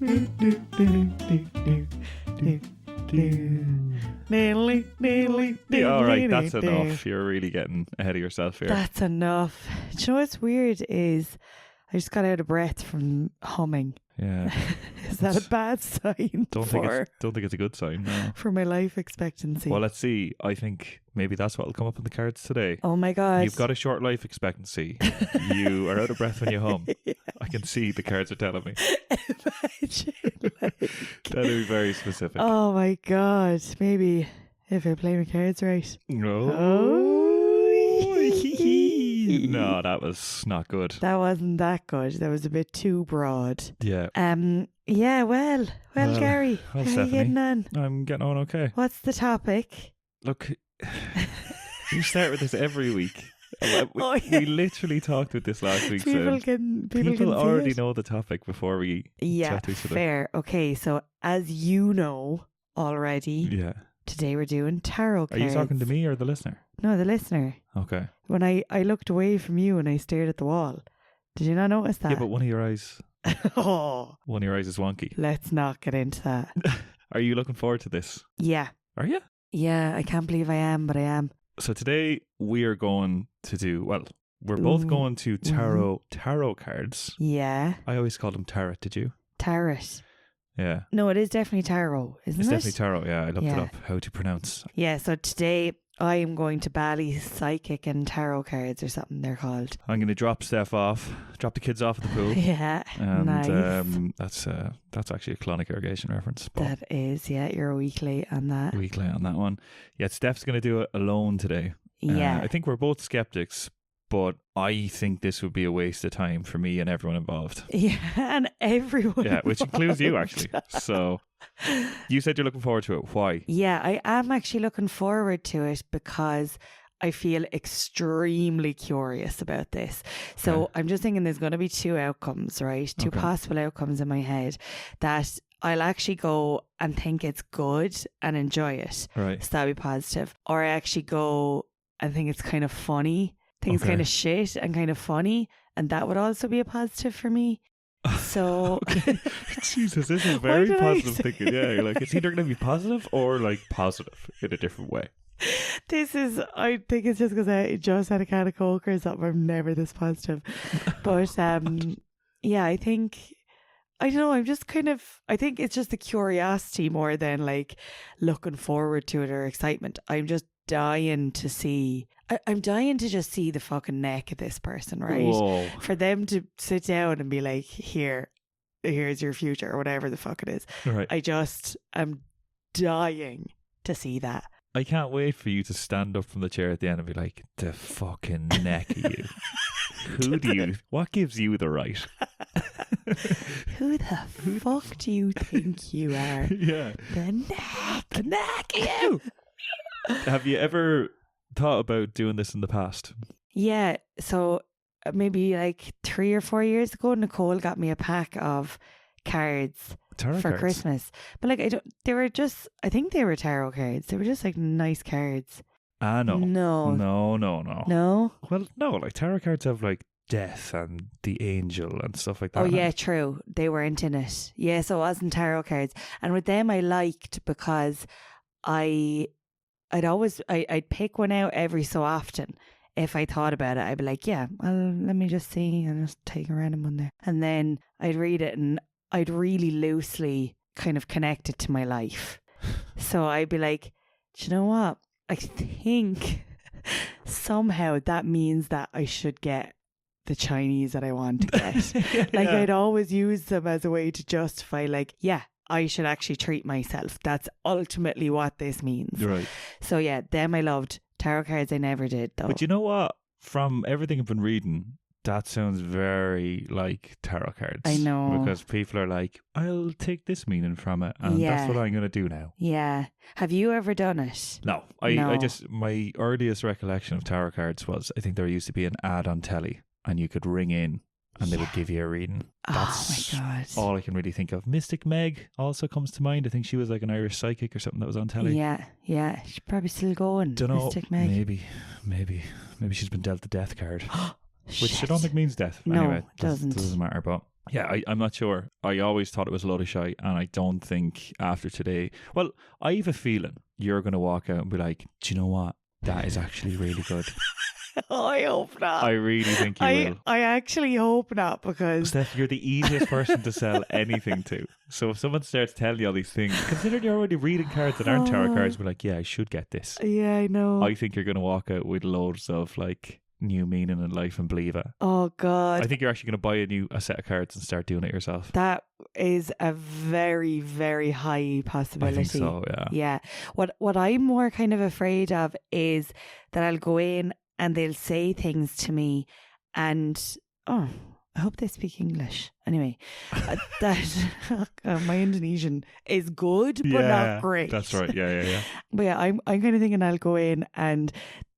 All right, that's enough. You're really getting ahead of yourself here. That's enough. Do you know what's weird is I just got out of breath from humming. Yeah. Is that a bad sign? Don't think it's a good sign. No. For my life expectancy. Well, let's see. I think maybe that's what will come up in the cards today. Oh my God. You've got a short life expectancy. You are out of breath when you hum. Yeah. I can see the cards are telling me. Imagine. That'll be very specific. Oh my God. Maybe if I play my cards right. No. No, that was not good. That wasn't that good. That was a bit too broad. Yeah. Yeah, well, Gary, how are you getting on? I'm getting on okay. What's the topic? Look, you start with this every week. We literally talked with this last week. People can already know the topic before we chat to each other. Fair. Okay, so as you know already, today we're doing tarot cards. Are you talking to me or the listener? No, the listener. Okay. When I looked away from you and I stared at the wall, did you not notice that? Yeah, but one of your eyes... One of your eyes is wonky. Let's not get into that. Are you looking forward to this? Yeah. Are you? Yeah, I can't believe I am, but I am. So today we are going to do, we're both going to tarot cards. Yeah. I always called them tarot, did you? Tarot. Yeah. No, it is definitely tarot, isn't it? It's definitely tarot, yeah. I looked it up, how to pronounce. Yeah, so today I am going to Bally Psychic and Tarot cards or something they're called. I'm going to drop the kids off at the pool. Yeah, and, nice. That's actually a colonic irrigation reference. That is, yeah, you're a week late on that. Week late on that one. Yeah, Steph's going to do it alone today. Yeah. I think we're both skeptics, but I think this would be a waste of time for me and everyone involved. Yeah, and everyone. Yeah, which includes you actually. So you said you're looking forward to it. Why? Yeah, I am actually looking forward to it because I feel extremely curious about this. So I'm just thinking there's going to be two outcomes, right? Two possible outcomes in my head that I'll actually go and think it's good and enjoy it. Right. So that'll be positive. Or I actually go and think it's kind of funny. Think it's kind of shit and kind of funny. And that would also be a positive for me. So Jesus, this is very positive thinking. Yeah, you're like, it's either going to be positive or like positive in a different way. I think it's just because I just had a can of Coke or something. I'm never this positive. But yeah, I don't know, I think it's just the curiosity more than like looking forward to it or excitement. I'm just dying to see. I'm dying to just see the fucking neck of this person, right? Whoa. For them to sit down and be like, here's your future or whatever the fuck it is. Right. I'm dying to see that. I can't wait for you to stand up from the chair at the end and be like, the fucking neck of you. What gives you the right? Who the fuck do you think you are? Yeah. The neck of you. Have you ever thought about doing this in the past? Yeah, so maybe like 3 or 4 years ago, Nicole got me a pack of cards for Christmas. But like, I think they were tarot cards. They were just like nice cards. No. No. Well, no, like tarot cards have like death and the angel and stuff like that. Oh yeah, true. They weren't in it. Yeah, so it wasn't tarot cards. And with them I liked because I'd pick one out every so often. If I thought about it, I'd be like, yeah, well, let me just see and just take a random one there. And then I'd read it and I'd really loosely kind of connect it to my life. So I'd be like, do you know what? I think somehow that means that I should get the Chinese that I want to get. I'd always use them as a way to justify like, yeah, I should actually treat myself. That's ultimately what this means. Right. So yeah, them I loved. Tarot cards I never did though. But you know what? From everything I've been reading, that sounds very like tarot cards. I know. Because people are like, I'll take this meaning from it and that's what I'm going to do now. Yeah. Have you ever done it? No. I just, my earliest recollection of tarot cards was, I think there used to be an ad on telly and you could ring in and they would give you a reading. That's oh my God. all I can really think of. Mystic Meg also comes to mind. I think she was like an Irish psychic or something that was on telly. Yeah. She's probably still going. Dunno, Mystic Meg. Maybe she's been dealt the death card. Which Shit. I don't think means death. No, anyway, doesn't. Doesn't matter. But Yeah, I'm not sure. I always thought it was a load of shy, and I don't think after today. Well, I have a feeling you're going to walk out and be like, "Do you know what? That is actually really good." Oh, I hope not. I really think you will. I actually hope not, because Steph, you're the easiest person to sell anything to. So if someone starts telling you all these things, considering you're already reading cards that aren't tarot cards, we're like, yeah, I should get this. yeah, I know. I think you're going to walk out with loads of like new meaning in life and believe it. Oh God. I think you're actually going to buy a set of cards and start doing it yourself. That is a very, very high possibility. I think so, yeah. Yeah. What I'm more kind of afraid of is that I'll go in and they'll say things to me and, I hope they speak English. Anyway, my Indonesian is good, but not great. That's right. Yeah. But yeah, I'm kind of thinking I'll go in and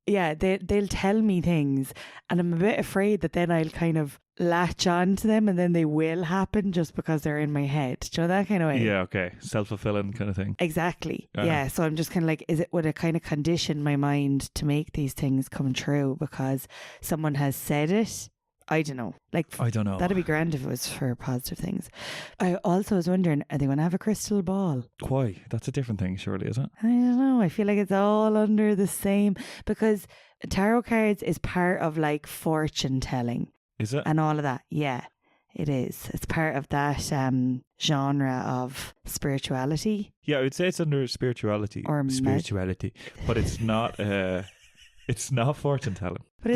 yeah, they'll tell me things, and I'm a bit afraid that then I'll kind of latch on to them and then they will happen just because they're in my head. Do you know that kind of way? Yeah, okay. Self-fulfilling kind of thing. Exactly. Yeah. So I'm just kind of like, would it kind of condition my mind to make these things come true because someone has said it? I don't know. I don't know. That'd be grand if it was for positive things. I also was wondering, are they going to have a crystal ball? Why? That's a different thing, surely, isn't it? I don't know. I feel like it's all under the same, because tarot cards is part of like fortune telling. Is it? And all of that. Yeah, it is. It's part of that genre of spirituality. Yeah, I would say it's under spirituality. Or spirituality. But it's not it's not fortune telling. But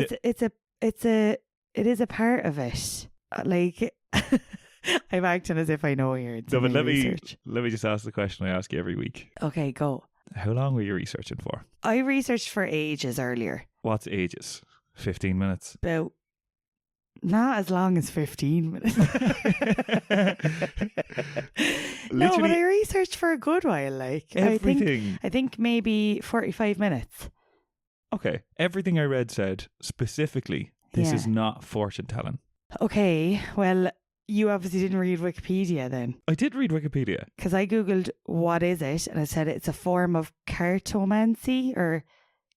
it is a part of it. Like I'm acting as if I know here. No, but let me just ask the question I ask you every week. Okay, go. How long were you researching for? I researched for ages earlier. What's ages? 15 minutes? About not as long as 15 minutes. No, but I researched for a good while. Like everything. I think maybe 45 minutes. Okay. Everything I read said specifically this is not fortune telling. Okay. Well, you obviously didn't read Wikipedia then. I did read Wikipedia. Because I googled what is it, and it said it's a form of cartomancy or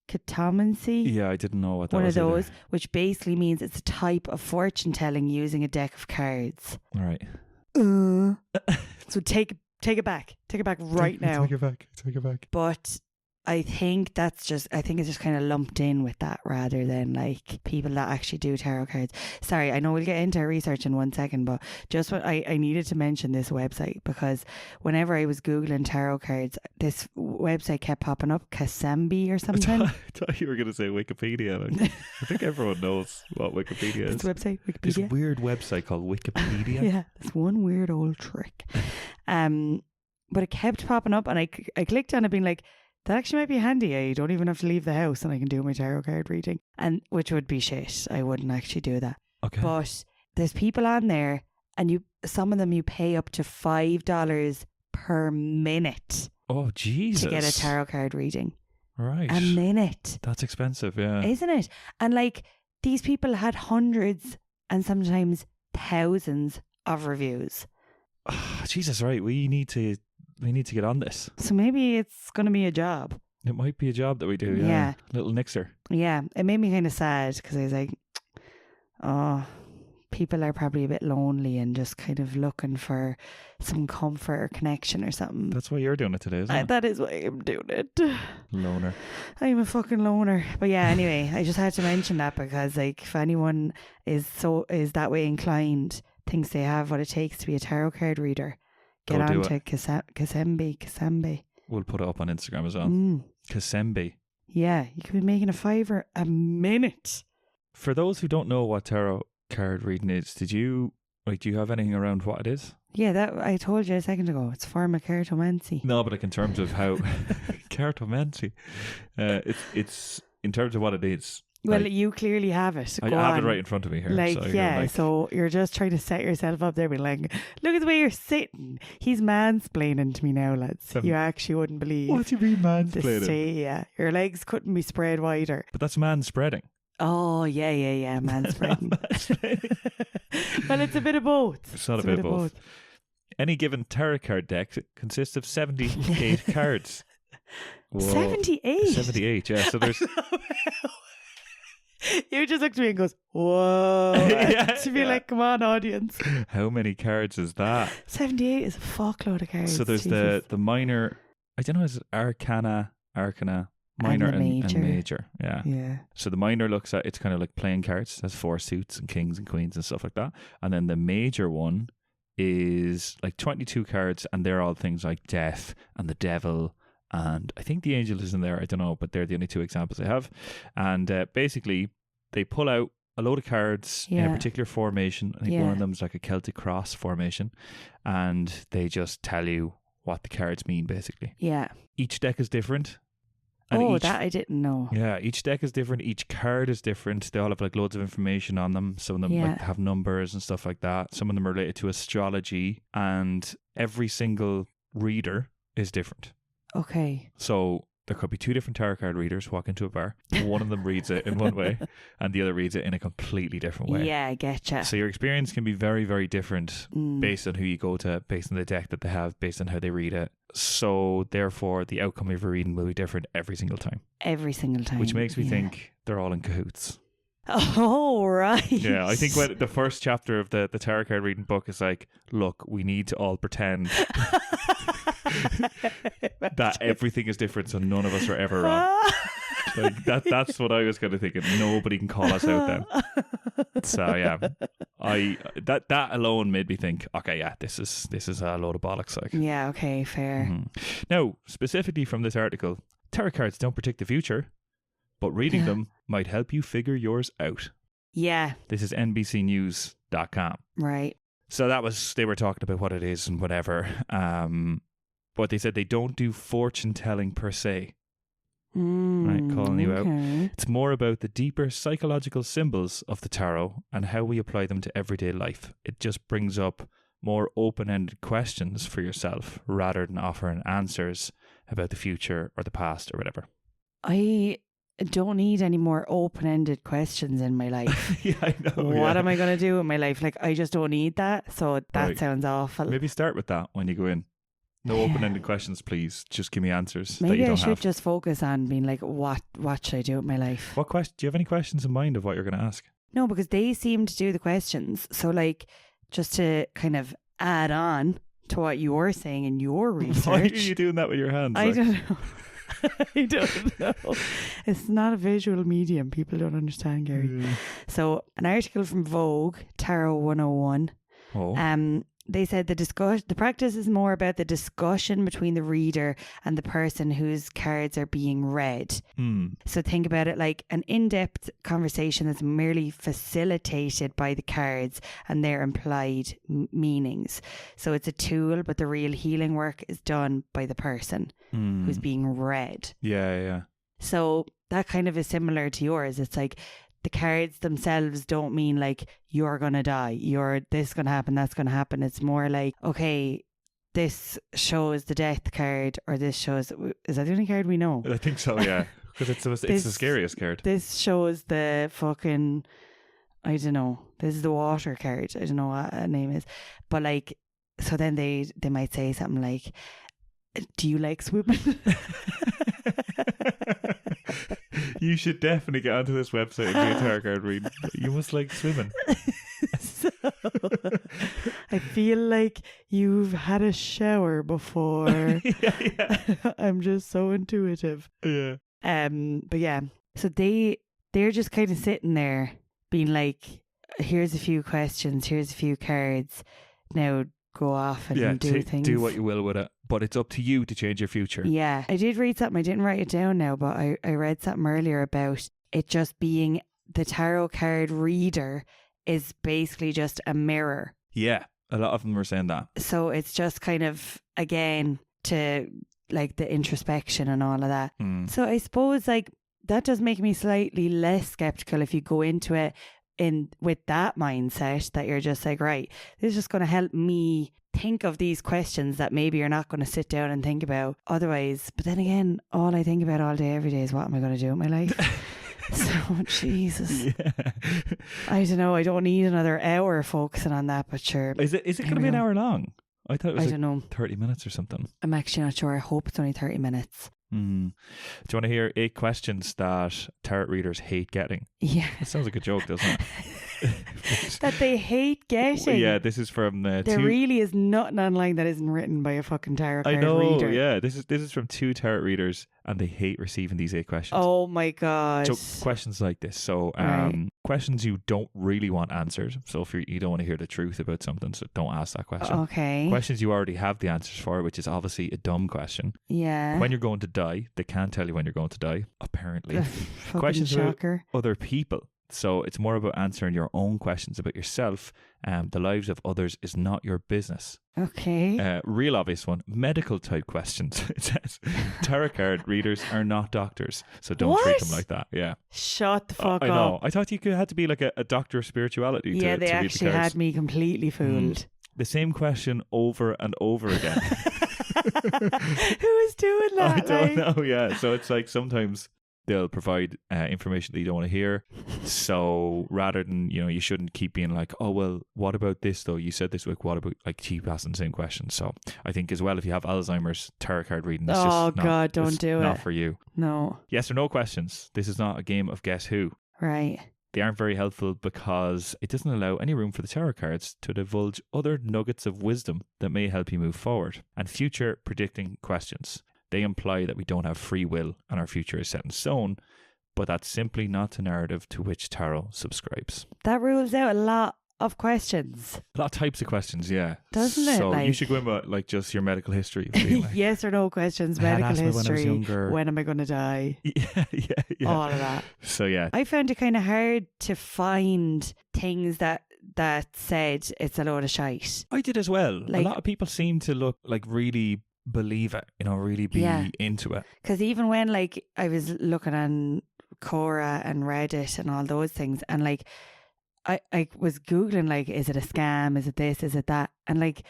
catomancy. Yeah, I didn't know what that was. One of those, either. which basically means it's a type of fortune telling using a deck of cards. All right. So take it back. Take it back right now. Take it back. But I think it's just kind of lumped in with that rather than like people that actually do tarot cards. Sorry, I know we'll get into research in 1 second, but just what I needed to mention this website, because whenever I was Googling tarot cards, this website kept popping up, Kasembi or something. I thought you were going to say Wikipedia. Like, I think everyone knows what Wikipedia is. This website, Wikipedia. This weird website called Wikipedia. Yeah, this one weird old trick. But it kept popping up and I clicked on it being like, that actually might be handy. I don't even have to leave the house and I can do my tarot card reading. And which would be shit. I wouldn't actually do that. Okay. But there's people on there and some of them you pay up to $5 per minute. Oh, Jesus. To get a tarot card reading. Right. A minute. That's expensive, yeah. Isn't it? And like these people had hundreds and sometimes thousands of reviews. Oh, Jesus, right. We need to get on this. So maybe it's going to be a job. It might be a job that we do, yeah. Little nixer. Yeah, it made me kind of sad because I was like, oh, people are probably a bit lonely and just kind of looking for some comfort or connection or something. That's why you're doing it today, isn't it? That is why I'm doing it. Loner. I'm a fucking loner. But yeah, anyway, I just had to mention that because like if anyone is that way inclined, thinks they have what it takes to be a tarot card reader, get on to Kasembi. We'll put it up on Instagram as well. Kasembi. Yeah, you could be making a $5 a minute. For those who don't know what tarot card reading is, do you have anything around what it is? Yeah, that I told you a second ago. It's a form of cartomancy. No, but like in terms of how cartomancy, it's in terms of what it is. Well, like, you clearly have it. I have it right in front of me here. Like, so yeah, so you're just trying to set yourself up there, being like, look at the way you're sitting. He's mansplaining to me now, lads. You actually wouldn't believe. What do you mean mansplaining? Yeah, your legs couldn't be spread wider. But that's man spreading. Oh, yeah, manspreading. Well, it's a bit of both. It's not a bit of both. Any given tarot card deck consists of 78 cards. 78? 78, yeah. So there's... You just looked at me and goes, whoa. To be like, come on, audience. How many cards is that? 78 is a fuckload of cards. So there's Jesus. the minor, I don't know, is it arcana, minor and major. Yeah. Yeah. So the minor looks at, it's kind of like playing cards. It has 4 suits and kings and queens and stuff like that. And then the major one is like 22 cards, and they're all things like death and the devil. And I think the angel is in there. I don't know, but they're the only 2 examples I have. And basically, they pull out a load of cards in a particular formation. I think one of them is like a Celtic cross formation. And they just tell you what the cards mean, basically. Yeah. Each deck is different. And that I didn't know. Yeah, each deck is different. Each card is different. They all have like loads of information on them. Some of them like have numbers and stuff like that. Some of them are related to astrology. And every single reader is different. Okay. So there could be 2 different tarot card readers walk into a bar. One of them reads it in one way and the other reads it in a completely different way. Yeah, I getcha. So your experience can be very, very different based on who you go to, based on the deck that they have, based on how they read it. So therefore, the outcome of your reading will be different every single time. Every single time. Which makes me think they're all in cahoots. Oh, right. Yeah, I think when the first chapter of the tarot card reading book is like, look, we need to all pretend that everything is different, so none of us are ever wrong. Like that's what I was kind of thinking. Nobody can call us out then. So yeah, that alone made me think, okay, yeah, this is a load of bollocks. Like, yeah, okay, fair. Now, specifically from this article, tarot cards don't predict the future, but reading them might help you figure yours out. Yeah. This is NBCnews.com. Right. So they were talking about what it is and whatever. But they said they don't do fortune telling per se. Right, calling you out. It's more about the deeper psychological symbols of the tarot and how we apply them to everyday life. It just brings up more open-ended questions for yourself rather than offering answers about the future or the past or whatever. I don't need any more open-ended questions in my life. Yeah, I know. What am I going to do in my life? Like, I just don't need that. So that sounds awful. Maybe start with that when you go in. No open-ended questions, please. Just give me answers. Maybe that you don't I should have. just focus on being like, what should I do with my life? What question? Do you have any questions in mind of what you're going to ask? No, because they seem to do the questions. So, like, just to kind of add on to what you were saying in your research. Why are you doing that with your hands? I don't know. I don't know. It's not a visual medium. People don't understand, Gary. So, an article from Vogue, Tarot 101. Oh. They said the practice is more about the discussion between the reader and the person whose cards are being read. So think about it like an in-depth conversation that's merely facilitated by the cards and their implied meanings. So it's a tool, but the real healing work is done by the person who's being read. Yeah. So that kind of is similar to yours. It's like the cards themselves don't mean like you're going to die, this is going to happen, that's going to happen. It's more like, okay, this shows the death card, or this shows, is that the only card we know? I think so, yeah. Because it's the scariest card. This shows the fucking, I don't know, this is the water card. I don't know what her name is. But like, so then they might say something like, do you like swimming? You should definitely get onto this website and do a tarot card read. You must like swimming. So, I feel like you've had a shower before. Yeah. I'm just so intuitive. Yeah. But yeah, so they're just kind of sitting there being like, here's a few questions, here's a few cards. Now go off and do things. Do what you will with it. But it's up to you to change your future. Yeah. I did read something. I didn't write it down now, but I read something earlier about it just being the tarot card reader is basically just a mirror. Yeah. A lot of them were saying that. So it's just kind of, again, to like the introspection and all of that. So I suppose like that does make me slightly less skeptical if you go into it with that mindset that you're just like, right, this is just going to help me think of these questions that maybe you're not going to sit down and think about otherwise. But then again, all I think about all day, every day is what am I going to do with my life? So, Jesus. Yeah. I don't know. I don't need another hour focusing on that, but sure. Is it going to be an hour long? I thought it was I don't know. 30 minutes or something. I'm actually not sure. I hope it's only 30 minutes. Mm. Do you want to hear 8 questions that tarot readers hate getting? Yeah. That sounds like a joke, doesn't it? That they hate getting. Yeah, this is from There 2. really is nothing online that isn't written by a fucking tarot card I know. reader. Yeah, this is from 2 tarot readers, and they hate receiving these 8 questions. Oh my god. So questions like this. So Right. questions you don't really want answered. So if you don't want to hear the truth about something, so don't ask that question. Okay. Questions you already have the answers for, which is obviously a dumb question. Yeah. When you're going to die, they can't tell you when you're going to die, apparently. Fucking Questions about shocker. other people. So it's more about answering your own questions about yourself. The lives of others is not your business. Okay. Real obvious one, medical type questions. It says tarot card readers are not doctors, so don't treat them What? like that. Yeah. Shut the fuck I up. know. I thought you had to be like a doctor of spirituality Yeah, to they read the actually cards. had me completely fooled. The same question over and over again. Who is doing that? I don't like? know. Yeah. So it's like sometimes they'll provide information that you don't want to hear. So rather than, you shouldn't keep being like, oh, well, what about this though? You said this week, what about, like, keep asking the same question. So I think as well, if you have Alzheimer's, tarot card reading, it's Oh just not, God, don't it's do not it. for you. No. Yes or no questions. This is not a game of guess who. Right. They aren't very helpful because it doesn't allow any room for the tarot cards to divulge other nuggets of wisdom that may help you move forward. And future predicting questions. They imply that we don't have free will and our future is set in stone, but that's simply not the narrative to which tarot subscribes. That rules out a lot of questions. A lot of types of questions, yeah. Doesn't it? So you Like- should go in with like just your medical history. Being like, Yes or no questions, "My dad medical asked me when I was history, younger." when am I going to die? yeah. All of that. So yeah, I found it kind of hard to find things that said it's a load of shite. I did as well. Like- a lot of people seem to look like really believe it, really be Yeah. into it. Because even when like I was looking on Quora and Reddit and all those things, and like I was Googling like, is it a scam? Is it this? Is it that? And like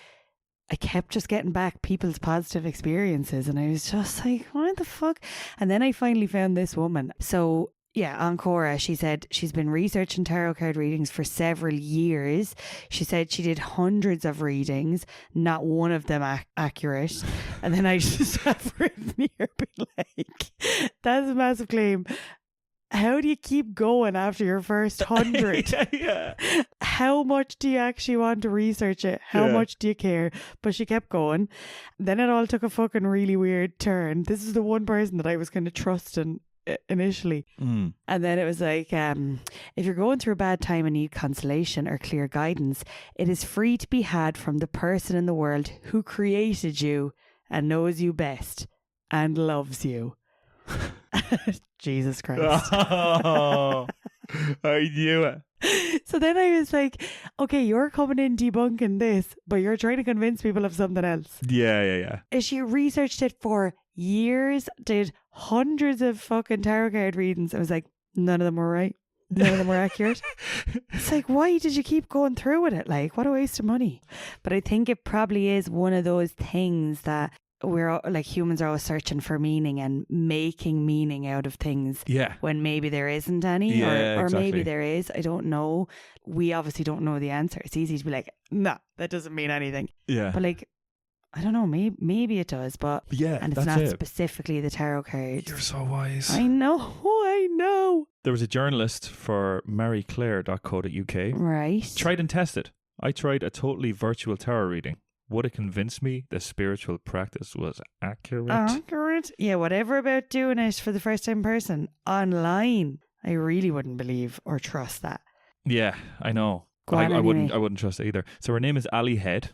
I kept just getting back people's positive experiences, and I was just like, what the fuck? And then I finally found this woman. So yeah, on Quora, she said she's been researching tarot card readings for several years. She said she did hundreds of readings, not one of them accurate. And then I just have written here, being like, that's a massive claim. How do you keep going after your first 100? yeah. How much do you actually want to research it? How Yeah. much do you care? But she kept going. Then it all took a fucking really weird turn. This is the one person that I was kind of trusting initially. Mm. And then it was like, if you're going through a bad time and need consolation or clear guidance, it is free to be had from the person in the world who created you and knows you best and loves you. Jesus Christ. Oh, I knew it. So then I was like, okay, you're coming in debunking this, but you're trying to convince people of something else. Yeah. She researched it for years, did hundreds of fucking tarot card readings. I was like, none of them were right. None of them were accurate. It's like, why did you keep going through with it? Like, what a waste of money. But I think it probably is one of those things that we're like, humans are always searching for meaning and making meaning out of things Yeah. when maybe there isn't any, Yeah, or exactly. maybe there is. I don't know. We obviously don't know the answer. It's easy to be like, nah, that doesn't mean anything. Yeah. But like, I don't know, maybe it does, but Yeah, and it's that's not it. specifically the tarot cards. You're so wise. I know. There was a journalist for marieclaire.co.uk. Right. Tried and tested. I tried a totally virtual tarot reading. Would it convince me the spiritual practice was accurate? Accurate. Yeah, whatever about doing it for the first time person online. I really wouldn't believe or trust that. Yeah, I know. Go I on anyway. wouldn't trust it either. So her name is Ali Head.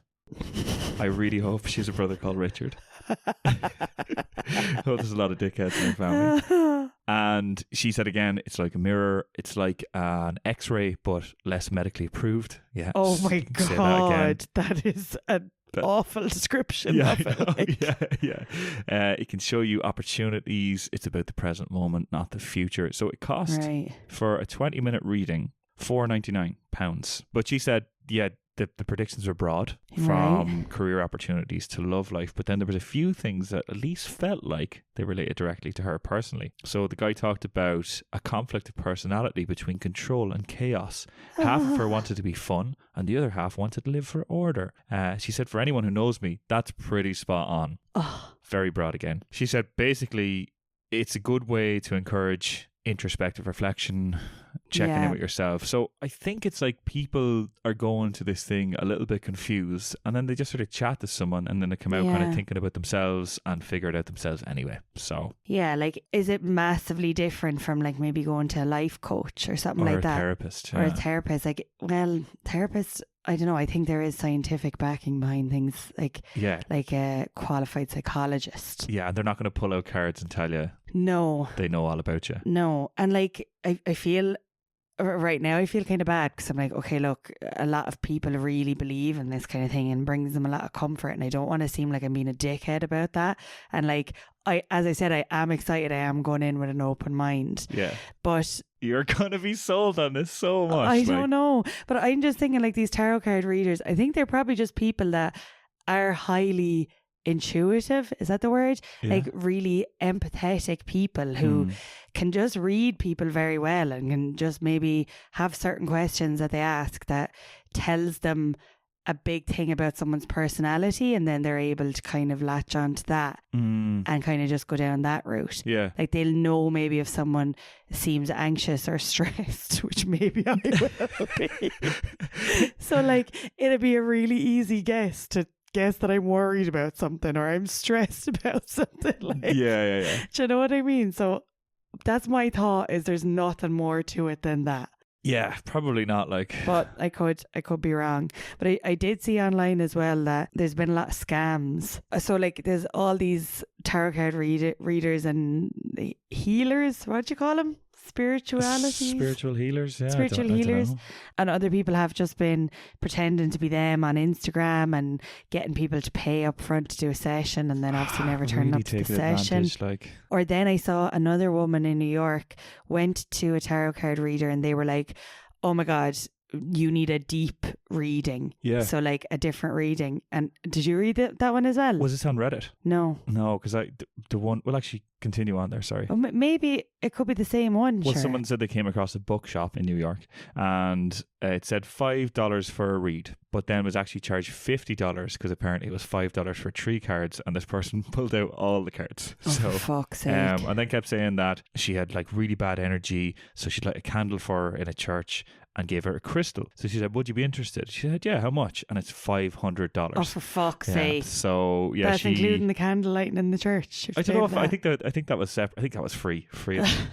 I really hope she's a brother called Richard. Oh, there's a lot of dickheads in her family. And she said again, it's like a mirror. It's like an X-ray, but less medically approved. Yeah. Oh my Say that again. God, that is an That- awful description Yeah, of I it. know. like. Yeah. It can show you opportunities. It's about the present moment, not the future. So it cost Right. for a 20-minute reading £4.99. But she said yeah, the predictions were broad, from career opportunities to love life, but then there was a few things that at least felt like they related directly to her personally. So the guy talked about a conflict of personality between control and chaos. Half of her wanted to be fun and the other half wanted to live for order. She said, for anyone who knows me, that's pretty spot on. Very broad again. She said basically it's a good way to encourage introspective reflection, checking in with yourself. So I think it's like people are going to this thing a little bit confused, and then they just sort of chat to someone and then they come out kind of thinking about themselves and figure it out themselves anyway. So yeah, like, is it massively different from like maybe going to a life coach or something like that? Or a therapist. Or a therapist. Like, well, therapist, I don't know. I think there is scientific backing behind things, like a qualified psychologist. Yeah, and they're not going to pull out cards and tell you they know all about you. No, and like I feel right now I feel kind of bad because I'm like, okay, look, a lot of people really believe in this kind of thing and brings them a lot of comfort, and I don't want to seem like I'm being a dickhead about that. And like, as I said, I am excited. I am going in with an open mind. Yeah, but you're going to be sold on this so much. I don't know. But I'm just thinking, like, these tarot card readers, I think they're probably just people that are highly intuitive. Is that the word? Yeah. Like, really empathetic people who can just read people very well and can just maybe have certain questions that they ask that tells them a big thing about someone's personality, and then they're able to kind of latch onto that and kind of just go down that route. Yeah. Like, they'll know maybe if someone seems anxious or stressed, which maybe I will be. So like, it'd be a really easy guess that I'm worried about something or I'm stressed about something. Like, yeah. Do you know what I mean? So that's my thought, is there's nothing more to it than that. Yeah, probably not, like. But I could be wrong. But I did see online as well that there's been a lot of scams. So like, there's all these tarot card readers and healers. What do you call them? Spiritual healers, yeah. Spiritual healers. And other people have just been pretending to be them on Instagram and getting people to pay up front to do a session, and then obviously never turning up to the session. Or then I saw another woman in New York went to a tarot card reader and they were like, oh my God, you need a deep reading. Yeah. So like a different reading. And did you read that one as well? Was this on Reddit? No, because the one, well, actually continue on there, sorry. Well, maybe it could be the same one. Well, someone said they came across a bookshop in New York and it said $5 for a read, but then was actually charged $50 because apparently it was $5 for 3 cards, and this person pulled out all the cards. For fuck's sake. And then kept saying that she had like really bad energy, so she'd light a candle for her in a church and gave her a crystal. So she said, would you be interested? She said, yeah, how much? And it's $500. Oh, for fuck's sake. So yeah, that's including the candle lighting in the church. I don't know if I think that was separate. I think that was free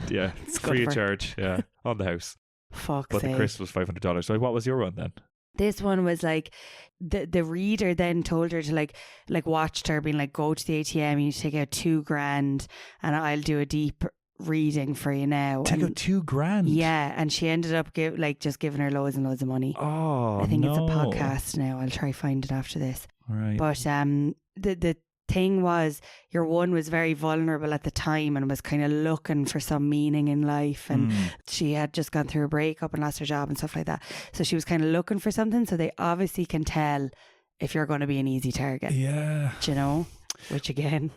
yeah, free of charge, yeah, on the house. Fuck's sake. But the crystal was $500. So what was your one then? This one was like, the reader then told her to like watched her being like, go to the ATM, you need to take out $2,000 and I'll do a deep reading for you now. Take out $2,000? Yeah, and she ended up just giving her loads and loads of money. Oh, I think it's a podcast now. I'll try find it after this. All right. But the thing was, your one was very vulnerable at the time and was kind of looking for some meaning in life, and she had just gone through a breakup and lost her job and stuff like that, so she was kind of looking for something. So they obviously can tell if you're going to be an easy target. Yeah. Do you know? Which again,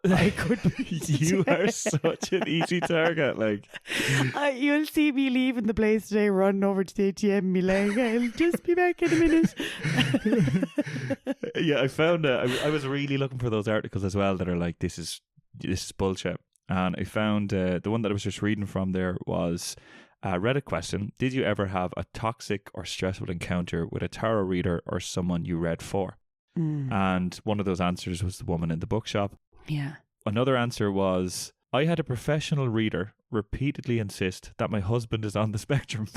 I could be. You are such an easy target. Like, you'll see me leaving the place today, running over to the ATM and be like, I'll just be back in a minute. Yeah, I found I was really looking for those articles as well that are like, this is bullshit. And I found the one that I was just reading from there was a Reddit question: did you ever have a toxic or stressful encounter with a tarot reader or someone you read for? And one of those answers was the woman in the bookshop. Yeah. Another answer was, I had a professional reader repeatedly insist that my husband is on the spectrum.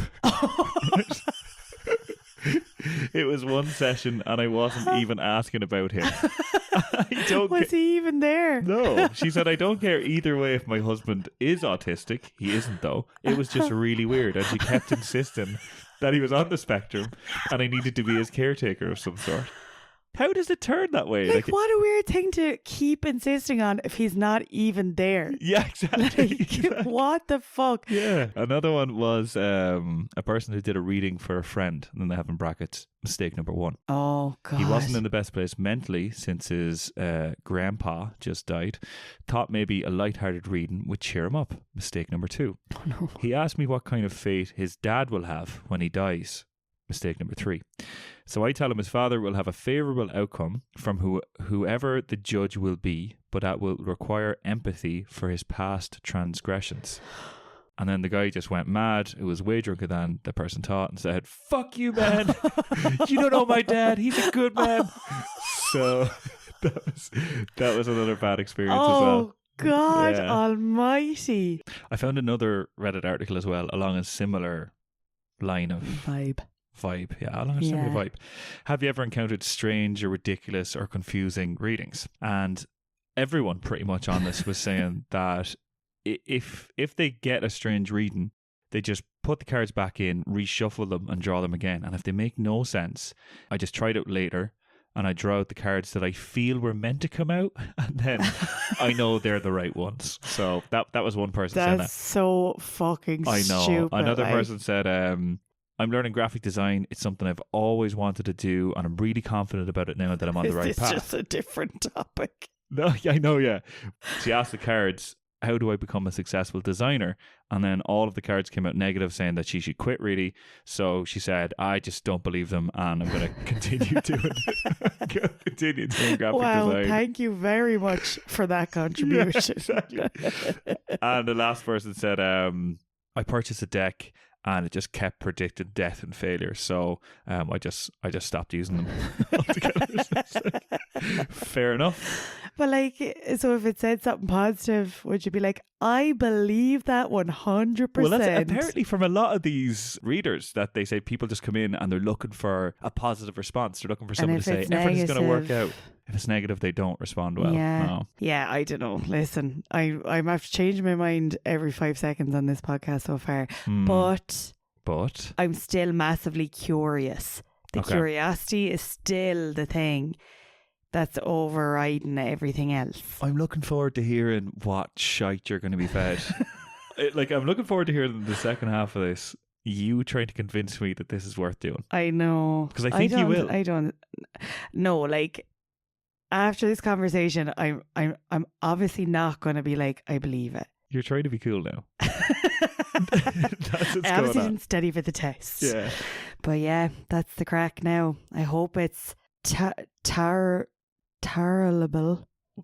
It was one session and I wasn't even asking about him. Was he even there? No. She said, I don't care either way if my husband is autistic. He isn't, though. It was just really weird. And she kept insisting that he was on the spectrum and I needed to be his caretaker of some sort. how does it turn that way? Like, what a weird thing to keep insisting on if he's not even there. Yeah, exactly. Like, what the fuck? Yeah. Another one was a person who did a reading for a friend, and then they have in brackets, mistake number 1. Oh, God. He wasn't in the best place mentally since his grandpa just died. Thought maybe a light-hearted reading would cheer him up. Mistake number 2. Oh, no. He asked me what kind of fate his dad will have when he dies. Mistake number 3. So I tell him his father will have a favourable outcome from whoever the judge will be, but that will require empathy for his past transgressions. And then the guy just went mad, who was way drunker than the person thought, and said, "Fuck you, man. You don't know my dad. He's a good man." So that was another bad experience as well. Oh, God almighty. I found another Reddit article as well along a similar line of Vibe. Yeah, along a similar vibe. Have you ever encountered strange or ridiculous or confusing readings? And everyone pretty much on this was saying that if they get a strange reading, they just put the cards back in, reshuffle them and draw them again. And if they make no sense, I just try it out later and I draw out the cards that I feel were meant to come out, and then I know they're the right ones. So that was one person saying that. That's so fucking I know. stupid. Another person said, I'm learning graphic design. It's something I've always wanted to do, and I'm really confident about it now that I'm on the right path. It's just a different topic. No, I know, yeah. She asked the cards, how do I become a successful designer? And then all of the cards came out negative, saying that she should quit, really. So she said, I just don't believe them, and I'm going to continue doing graphic design. Thank you very much for that contribution. Yeah, exactly. And the last person said, I purchased a deck and it just kept predicting death and failure. So I just stopped using them altogether. Fair enough. But like, so if it said something positive, would you be like, I believe that 100%? Well, that's apparently from a lot of these readers that they say people just come in and they're looking for a positive response. They're looking for someone to say everything's going to work out. If it's negative, they don't respond well. Yeah. No. Yeah, I don't know. Listen, I have to change my mind every 5 seconds on this podcast so far. But I'm still massively curious. The curiosity is still the thing that's overriding everything else. I'm looking forward to hearing what shite you're going to be fed. I'm looking forward to hearing the second half of this. You trying to convince me that this is worth doing. I know. Because I think you will. I don't. No, like, after this conversation, I'm obviously not going to be like, I believe it. You're trying to be cool now. I obviously didn't study for the test. Yeah. But yeah, that's the crack now. I hope it's tolerable.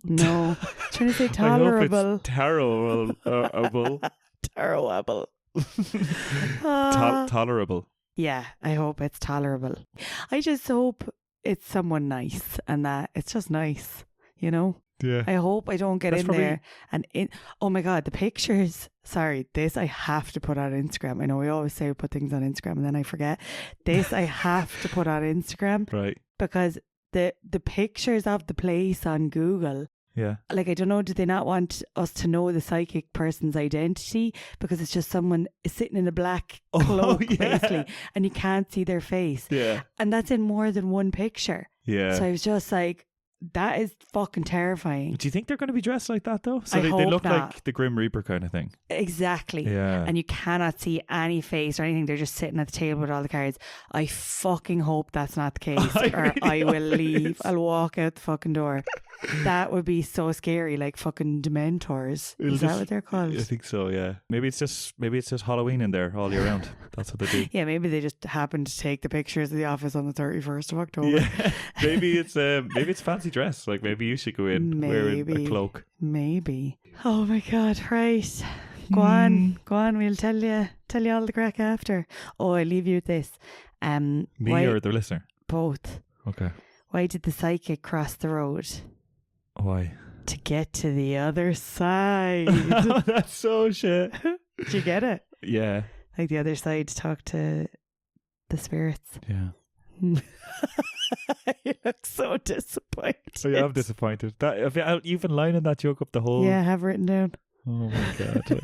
No. Trying to say tolerable. I hope it's tolerable. Tolerable. Tolerable. Yeah, I hope it's tolerable. I just hope it's someone nice and that it's just nice, you know? Yeah. I hope I don't get there and oh my God, the pictures. Sorry, this I have to put on Instagram. I know we always say we put things on Instagram and then I forget. This I have to put on Instagram. Right. Because the pictures of the place on Google. Yeah. Like, I don't know, do they not want us to know the psychic person's identity? Because it's just someone sitting in a black cloak, basically, and you can't see their face. Yeah. And that's in more than one picture. Yeah. So I was just like, that is fucking terrifying. Do you think they're going to be dressed like that, though? So I they hope look not. like the Grim Reaper kind of thing. Exactly. Yeah. And you cannot see any face or anything. They're just sitting at the table with all the cards. I fucking hope that's not the case, or I will leave. I'll walk out the fucking door. That would be so scary, like fucking Dementors. Is that what they're called? I think so, yeah. Maybe it's just Halloween in there all year round. That's what they do. Yeah, maybe they just happened to take the pictures of the office on the 31st of October. Yeah. Maybe it's fancy dress. Like maybe you should go in wearing a cloak. Maybe. Oh my God, right. Go on, we'll tell you all the crack after. Oh, I'll leave you with this. Me or the listener? Both. Okay. Why did the psychic cross the road? Why? To get to the other side. That's so shit. Did you get it? Yeah. Like the other side to talk to the spirits. Yeah. You look so disappointed. Oh, yeah, I'm disappointed. You've been lining that joke up the whole... Yeah, I have written down. Oh my God. Do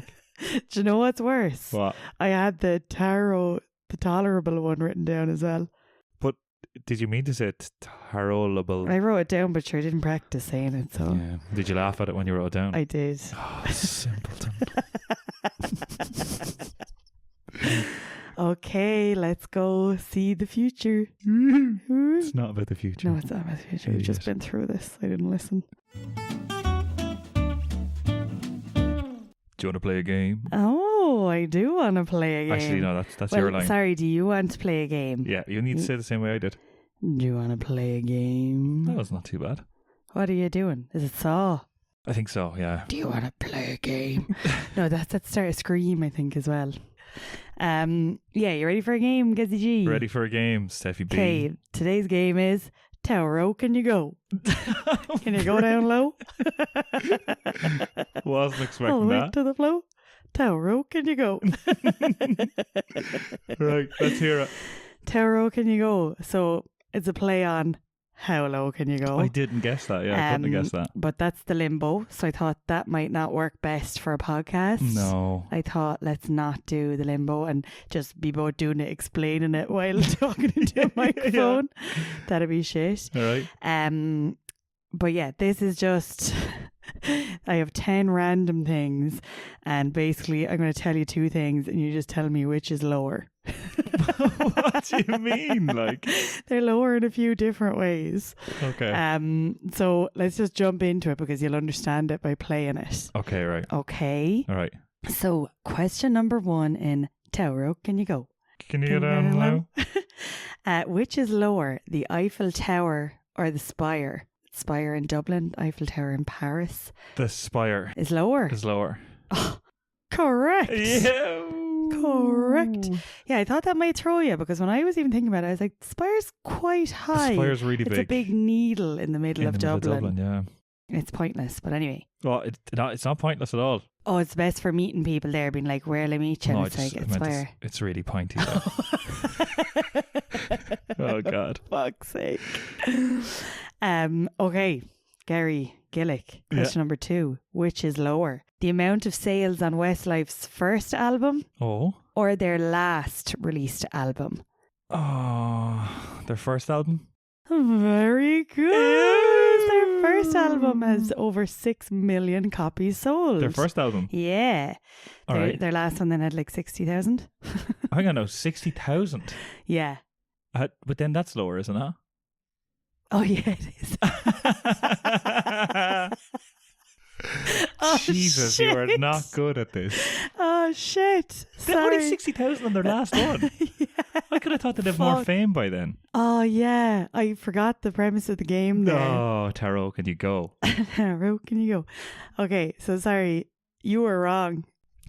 you know what's worse? What? I had the tolerable one written down as well. But Did you mean to say terrible? I wrote it down, but sure didn't practice saying it. So Yeah. Did you laugh at it when you wrote it down? I did. Oh, simpleton. Okay, let's go see the future. It's not about the future. No, it's not about the future. We've just been through this. I didn't listen. Do you want to play a game? Oh, I do want to play a game. Actually, no, that's well, your line. Sorry, do you want to play a game? Yeah, you need to say the same way I did. Do you want to play a game? That was not too bad. What are you doing? Is it Saw? I think so, yeah. Do you want to play a game? No, that's at the start of Scream, I think, as well. Yeah, you ready for a game, Gizzy G? Ready for a game, Steffi B. Okay, today's game is how low can you go? Can you go down low? Wasn't All expecting the way that. to the flow. How low can you go? Right, let's hear it. How low can you go? So it's a play on how low can you go? I didn't guess that. Yeah, I couldn't have guessed that. But that's the limbo. So I thought that might not work best for a podcast. No. I thought let's not do the limbo and just be both doing it, explaining it while talking into a microphone. That'd be shit. All right. But yeah, this is just I have 10 random things, and basically I'm going to tell you two things and you just tell me which is lower. What do you mean? Like, they're lower in a few different ways. okay. So let's just jump into it because you'll understand it by playing it. Okay, right. Okay. All right. So question number 1 in Tower, can you go? Can you get down low? Which is lower, the Eiffel Tower or the Spire? Spire in Dublin, Eiffel Tower in Paris. The spire Is lower. is lower. Oh, correct. Yeah. Correct. Yeah, I thought that might throw you because when I was even thinking about it, I was like, Spire's quite high. The spire's really It's big. a big needle in the middle in of the middle Dublin. Yeah. It's pointless, but anyway. Well, it's not pointless at all. Oh, it's best for meeting people there, being like, where'll I meet you? No, And it's like, it's Spire. it's really pointy though. Oh God. Fuck's sake. Okay, Gary Gillick. Question number 2. Which is lower? The amount of sales on Westlife's first album Oh. or their last released album? Oh, their first album? Very good. Their first album has over 6 million copies sold. Their first album? Yeah. All right. Their last one then had like 60,000. Hang on, no, 60,000. Yeah. But then that's lower, isn't it? Oh, yeah, it is. Oh, Jesus, shit. you are not good at this. Oh, shit. They're only Sorry. 60,000 on their last one. Yeah. I could have thought they'd have more Fuck. fame by then. Oh, yeah. I forgot the premise of the game there. No, Taro, can you go? Where can you go? Okay, so sorry. You were wrong.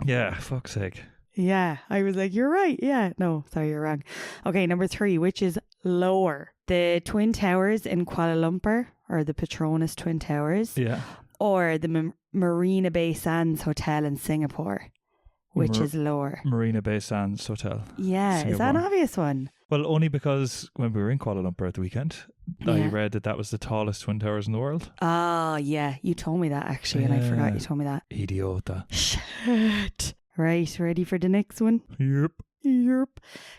Yeah, fuck's sake. Yeah, I was like, you're right. Yeah, no, sorry, you're wrong. Okay, number 3, which is lower? The Twin Towers in Kuala Lumpur, or the Petronas Twin Towers, Yeah. or the Marina Bay Sands Hotel in Singapore, which is lower? Marina Bay Sands Hotel. Yeah, is that an Singapore. obvious one? Well, only because when we were in Kuala Lumpur at the weekend, I Yeah. read that was the tallest twin towers in the world. Ah, yeah, you told me that actually, and I forgot you told me that. Idiota. Shit. Right, ready for the next one? Yep. Yep.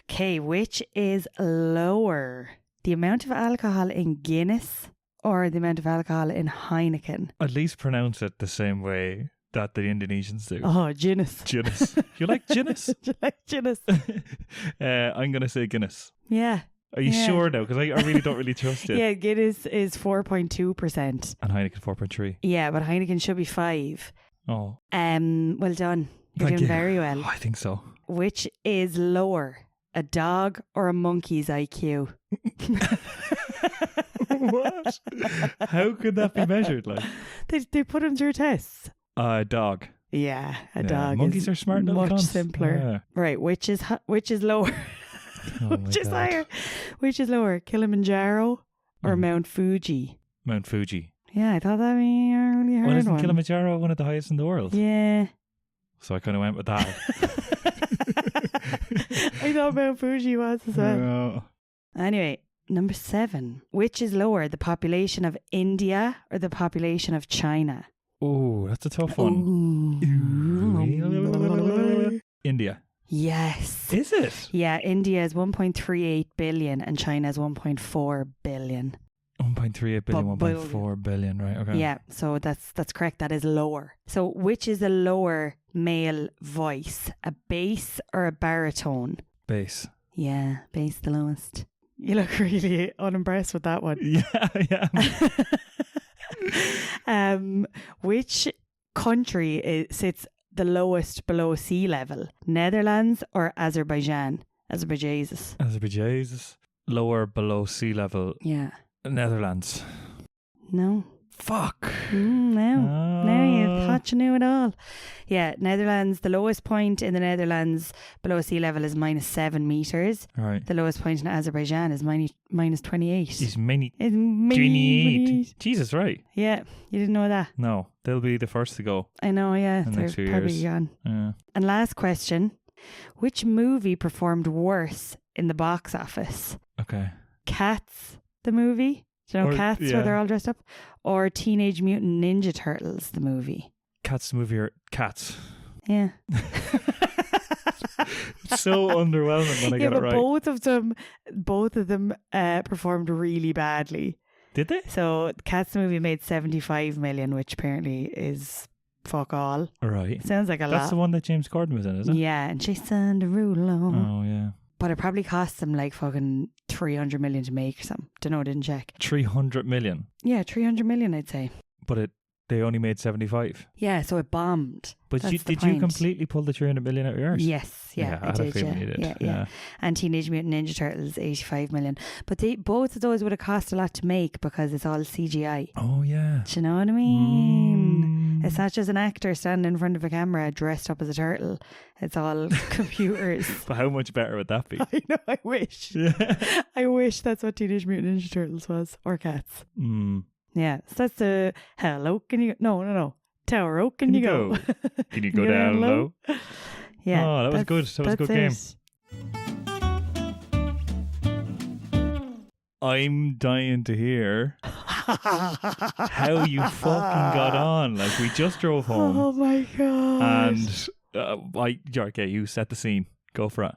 Okay, which is lower? The amount of alcohol in Guinness or the amount of alcohol in Heineken? At least pronounce it the same way that the Indonesians do. Oh, Guinness. Guinness. You like Guinness? Do you like Guinness? I'm going to say Guinness. Yeah. Are you Yeah. sure now? Because I really don't really trust you. Yeah, Guinness is 4.2%. And Heineken 4.3. Yeah, but Heineken should be 5. Oh. Well done. You're Thank doing you. very well. I think so. Which is lower? A dog or a monkey's IQ? What? How could that be measured? Like They put them through tests. a dog. Yeah, a Yeah, dog. monkeys is are smart little much cunts. simpler. Right, which is lower? Oh my Which is God. higher? Which is lower? Kilimanjaro or Mm. Mount Fuji? Mount Fuji. Yeah, I thought that would be a really hard Well, isn't one. Kilimanjaro one of the highest in the world? Yeah. So I kind of went with that. I thought Mount Fuji was as well. No. Anyway, number 7. Which is lower, the population of India or the population of China? Oh, that's a tough one. Ooh. India. Yes. Is it? Yeah, India is 1.38 billion and China is 1.4 billion. 1.38 billion, 1.4 billion, right? Okay. Yeah, so that's correct. That is lower. So which is a lower male voice, a bass or a baritone? Bass. Yeah, bass the lowest. You look really unimpressed with that one. Yeah. Which country sits the lowest below sea level? Netherlands or Azerbaijan? Azerbaijan. Lower below sea level. Yeah. Netherlands. No. Fuck. Now you thought you knew it all. Yeah, Netherlands, the lowest point in the Netherlands below sea level is -7 meters. Right. The lowest point in Azerbaijan is minus 28. Is many. It's 28. Jesus, right. Yeah, you didn't know that. No, they'll be the first to go. I know, yeah. In the They're next few probably years. gone. Yeah. And last question. Which movie performed worse in the box office? Okay. Cats, the movie? Do you know Or- Cats yeah. where they're all dressed up? Or Teenage Mutant Ninja Turtles, the movie? Cats the movie or Cats? Yeah. It's so underwhelming when I Yeah, get it but right. both of them performed really badly. Did they? So Cats the movie made 75 million, which apparently is fuck all. Right. Sounds like a That's lot. the one that James Corden was in, is it? Yeah, and Jason Derulo. Oh, yeah. But it probably cost them like fucking 300 million to make or something. Don't know, didn't check. 300 million. Yeah, 300 million I'd say. But they only made 75. Yeah, so it bombed. But That's the did you point. completely pull the 300 million out of yours? Yes, yeah, I I had a did. feeling Yeah, you did. yeah. And Teenage Mutant Ninja Turtles, 85 million. But both of those would have cost a lot to make because it's all CGI. Oh, yeah. Do you know what I mean? Mm. It's not just an actor standing in front of a camera dressed up as a turtle. It's all computers. But how much better would that be? I know, I wish. Yeah. I wish that's what Teenage Mutant Ninja Turtles was. Or Cats. Mm. Yeah, so that's the hello, can you... No. Tower, can you go? Can you go down low? Yeah. Oh, that was good. That was a good game. I'm dying to hear how you fucking got on. Like, we just drove home. Oh my god. And okay, you set the scene. Go for it.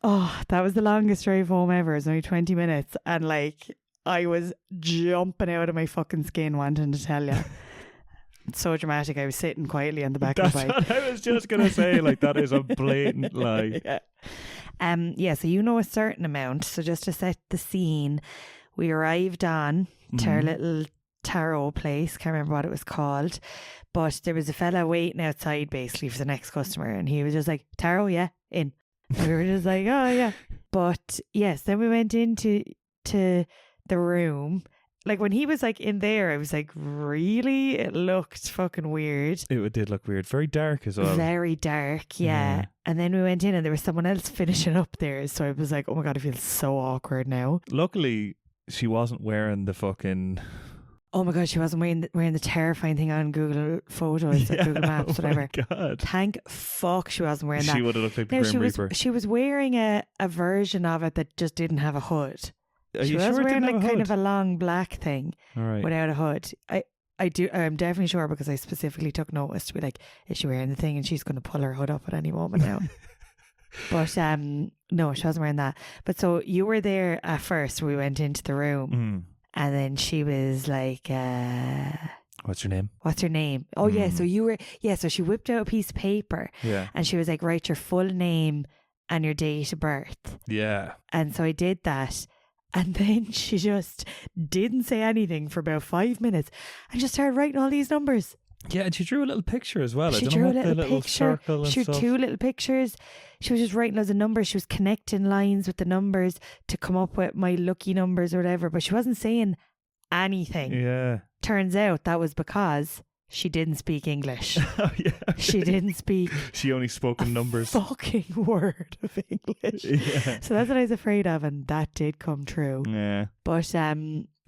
Oh, that was the longest drive home ever. It was only 20 minutes. And like, I was jumping out of my fucking skin wanting to tell you. It's so dramatic. I was sitting quietly on the back of the That's bike. what I was just going to say. Like, that is a blatant lie. Yeah. So you know a certain amount. So just to set the scene, we arrived on to our little tarot place. Can't remember what it was called. But there was a fella waiting outside basically for the next customer. And he was just like, tarot, yeah, in. And we were just like, oh, yeah. But yes, then we went into the room. Like when he was like in there, I was like, really? It looked fucking weird. It did look weird. Very dark as well. Very dark, yeah. And then we went in and there was someone else finishing up there. So I was like, oh my God, I feel so awkward now. Luckily, she wasn't wearing the fucking... Oh my God, she wasn't wearing the terrifying thing on Google Photos or Google Maps, whatever. Oh my God. Thank fuck she wasn't wearing that. She would have looked like the No, Grim Reaper. she was wearing a version of it that just didn't have a hood. Are She you was sure it wearing didn't like have a kind hood? of a long black thing All right. without a hood. I'm definitely sure because I specifically took notice to be like, is she wearing the thing? And she's going to pull her hood up at any moment now. But no, she wasn't wearing that. But so you were there at first. We went into the room and then she was like, What's your name? what's her name? Oh yeah. So so she whipped out a piece of paper Yeah. and she was like, write your full name and your date of birth. Yeah. And so I did that. And then she just didn't say anything for about 5 minutes and just started writing all these numbers. Yeah, and she drew a little picture as well. She I don't drew know a what the little picture. circle and She drew stuff. 2 little pictures. She was just writing loads of numbers. She was connecting lines with the numbers to come up with my lucky numbers or whatever. But she wasn't saying anything. Yeah. Turns out that was because she didn't speak English. Oh, yeah. She didn't speak She only spoke in numbers. fucking word of English. Yeah. So that's what I was afraid of, and that did come true. Yeah. But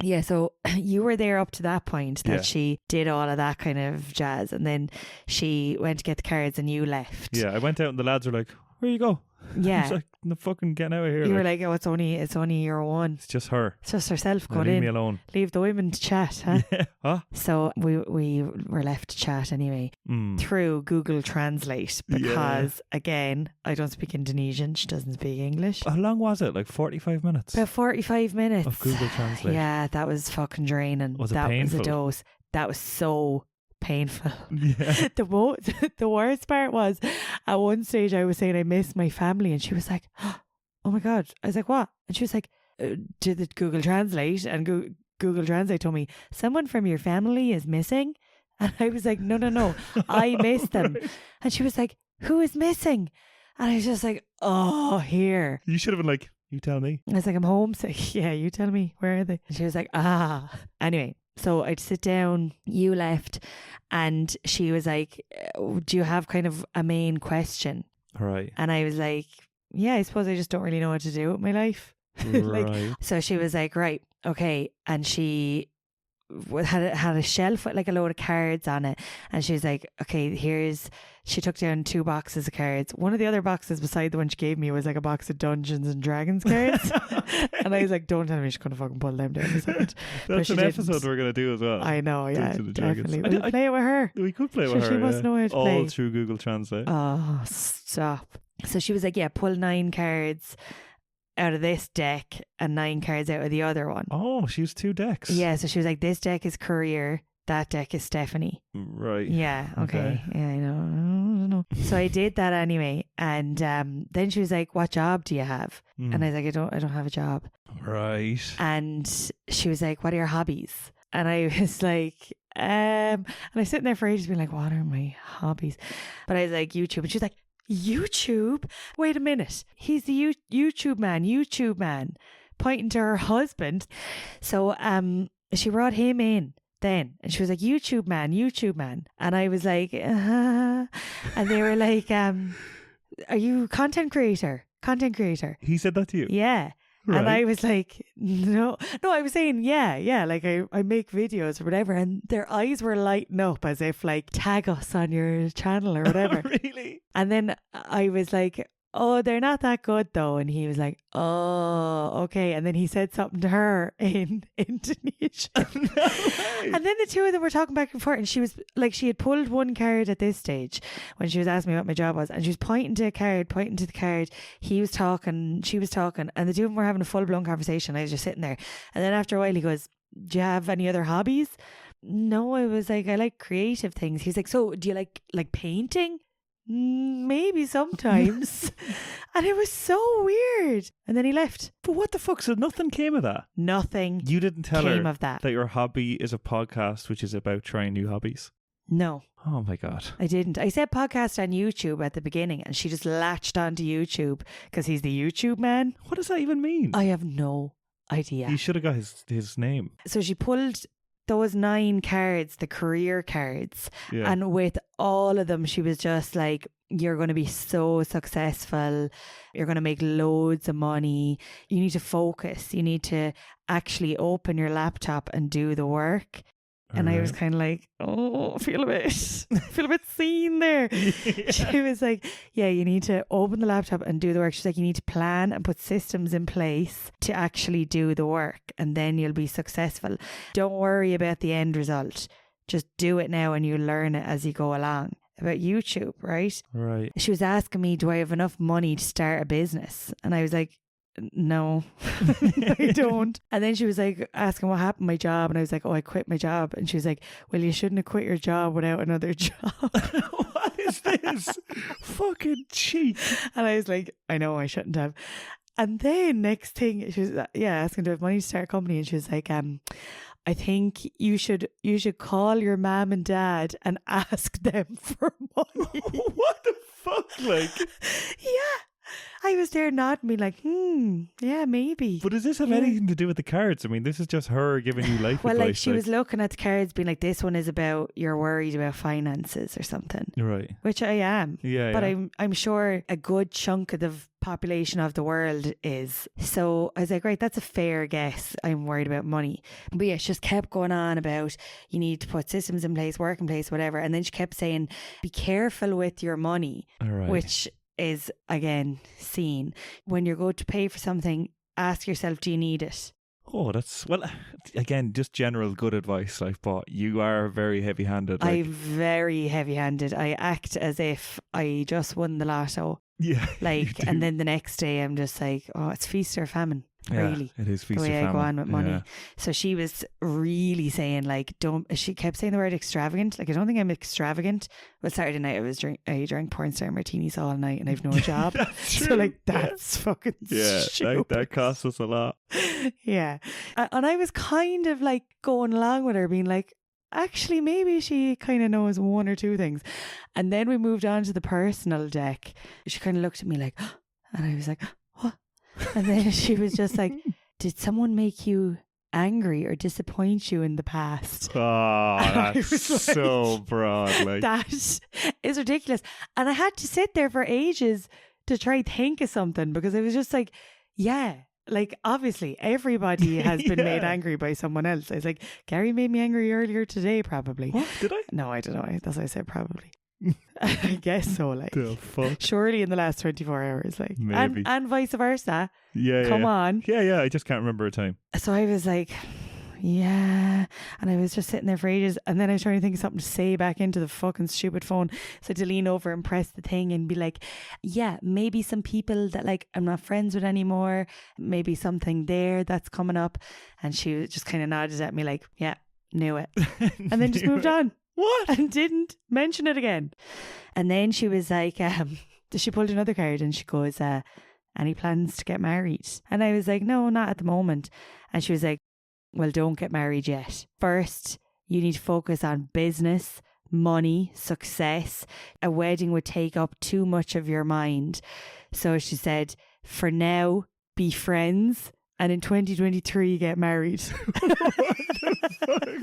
yeah, so you were there up to that point that Yeah. she did all of that kind of jazz, and then she went to get the cards and you left. Yeah, I went out and the lads were like, where you go? Yeah. He's like, no, fucking getting out of here. You were like, like, oh, it's only year one. it's just her. It's just herself Now going leave in. me alone. Leave the women to chat, huh? Yeah. Huh? So we were left to chat anyway through Google Translate because, again, I don't speak Indonesian. She doesn't speak English. How long was it? Like 45 minutes? About 45 minutes. Of Google Translate. Yeah, that was fucking draining. Was it that painful? was a dose. That was so painful. Yeah. The worst part was at one stage I was saying I miss my family and she was like, oh my God. I was like, what? And she was like, did the Google Translate? And Google Translate told me, someone from your family is missing. And I was like, no, I missed them. Right. And she was like, who is missing? And I was just like, oh, here. You should have been like, you tell me. I was like, I'm homesick. Yeah, you tell me, where are they? And she was like, ah. Anyway, so I'd sit down, you left, and she was like, do you have kind of a main question? Right. And I was like, yeah, I suppose I just don't really know what to do with my life. Right. So she was like, right, okay. And she had a shelf with like a load of cards on it, and she was like, okay, she took down 2 boxes of cards. One of the other boxes beside the one she gave me was like a box of Dungeons and Dragons cards. And I was like, don't tell me she's gonna fucking pull them down a second. That's an episode we're gonna do as well. I know, yeah, Dungeons and Dragons. definitely. We'll play it with her. We could play with her. She must know how to play. All through Google Translate. Oh, stop. So she was like, yeah, pull 9 cards out of this deck and 9 cards out of the other one. Oh, she used 2 decks. Yeah, so she was like, this deck is Courier, that deck is Stephanie. Right. Yeah, okay. Yeah, I know. So I did that anyway, and then she was like, what job do you have? And I was like, I don't have a job. Right. And she was like, what are your hobbies? And I was like, and I was sitting there for ages being like, what are my hobbies? But I was like, YouTube. And she was like, YouTube? Wait a minute. He's the YouTube man, pointing to her husband. So she brought him in then, and she was like, YouTube man. And I was like, and they were like, are you content creator? He said that to you? Yeah. Right. And I was like, no, I was saying, yeah, like I make videos or whatever. And their eyes were lighting up as if like, tag us on your channel or whatever. Really? And then I was like, oh, they're not that good though. And he was like, oh, okay. And then he said something to her in Indonesian. No way. And then the two of them were talking back and forth, and she was like, she had pulled one card at this stage when she was asking me what my job was, and she was pointing to the card. He was talking, she was talking, and the two of them were having a full-blown conversation. I was just sitting there. And then after a while he goes, do you have any other hobbies? No, I was like, I like creative things. He's like, so do you like painting? Maybe sometimes. And it was so weird. And then he left. But what the fuck? So nothing came of that? Nothing You didn't tell came her of that. your hobby is a podcast which is about trying new hobbies? No, Oh my God. I didn't. I said podcast on YouTube at the beginning, and she just latched onto YouTube because he's the YouTube man. What does that even mean? I have no idea. You should have got his name. So she pulled those 9 cards, the career cards, Yeah. and with all of them, she was just like, you're going to be so successful. You're going to make loads of money. You need to focus. You need to actually open your laptop and do the work. And I was kind of like, oh, I feel a bit seen there. She was like, yeah, you need to open the laptop and do the work. She's like, you need to plan and put systems in place to actually do the work, and then you'll be successful. Don't worry about the end result. Just do it now and you'll learn it as you go along. About YouTube, right? Right. She was asking me, do I have enough money to start a business? And I was like, no, I don't. And then she was like asking what happened to my job, and I was like, oh, I quit my job. And she was like, well, you shouldn't have quit your job without another job. What is this? Fucking cheek. And I was like, I know, I shouldn't have. And then next thing, she was asking to have money to start a company, and she was like, I think you should call your mom and dad and ask them for money. What the fuck? Like, Yeah. I was there nodding me like, yeah, maybe. but does this have anything to do with the cards? I mean, this is just her giving you life Well, advice. like she was looking at the cards being like, this one is about you're worried about finances or something. Right. Which I am. Yeah. But yeah. I'm sure a good chunk of the population of the world is. So I was like, right, that's a fair guess. I'm worried about money. But yeah, she just kept going on about you need to put systems in place, work in place, whatever. And then she kept saying, be careful with your money. All right. Which is, again, seen. When you're going to pay for something, ask yourself, do you need it? Oh, that's, well, again, just general good advice. Like, but you are very heavy-handed. Like, I'm very heavy-handed. I act as if I just won the lotto. yeah. Like, and then the next day I'm just like, oh, it's feast or famine. Really, it is feast the way or I go famine. on with money. Yeah. So she was really saying, like, don't. She kept saying the word extravagant. Like, I don't think I'm extravagant. Well, Saturday night I drank porn star martinis all night, and I've no job. That's true. So like, that's fucking stupid. That costs us a lot. Yeah, and I was kind of like going along with her, being like, actually, maybe she kind of knows one or two things. And then we moved on to the personal deck. She kind of looked at me like, and I was like, what? And then she was just like, did someone make you angry or disappoint you in the past? Oh, that's so broad. Like, that is ridiculous. And I had to sit there for ages to try think of something, because I was just like, yeah, like, obviously everybody has been made angry by someone else. I was like, Gary made me angry earlier today, probably. What? Did I? No, I don't know. That's why I said probably. I guess so, like, the fuck? surely in the last 24 hours, like, Maybe. and vice versa. Yeah, Come on. Yeah, I just can't remember a time. So I was like, yeah, and I was just sitting there for ages, and then I was trying to think of something to say back into the fucking stupid phone. So to lean over and press the thing and be like, yeah, maybe some people that, like, I'm not friends with anymore, maybe something there that's coming up. And she just kind of nodded at me like, yeah, knew it. And then just moved on. What? And didn't mention it again. And then she was like, she pulled another card and she goes, any plans to get married? And I was like, no, not at the moment. And she was like, well, don't get married yet. First, you need to focus on business, money, success. A wedding would take up too much of your mind. So she said, for now, be friends. And in 2023, get married. What the fuck?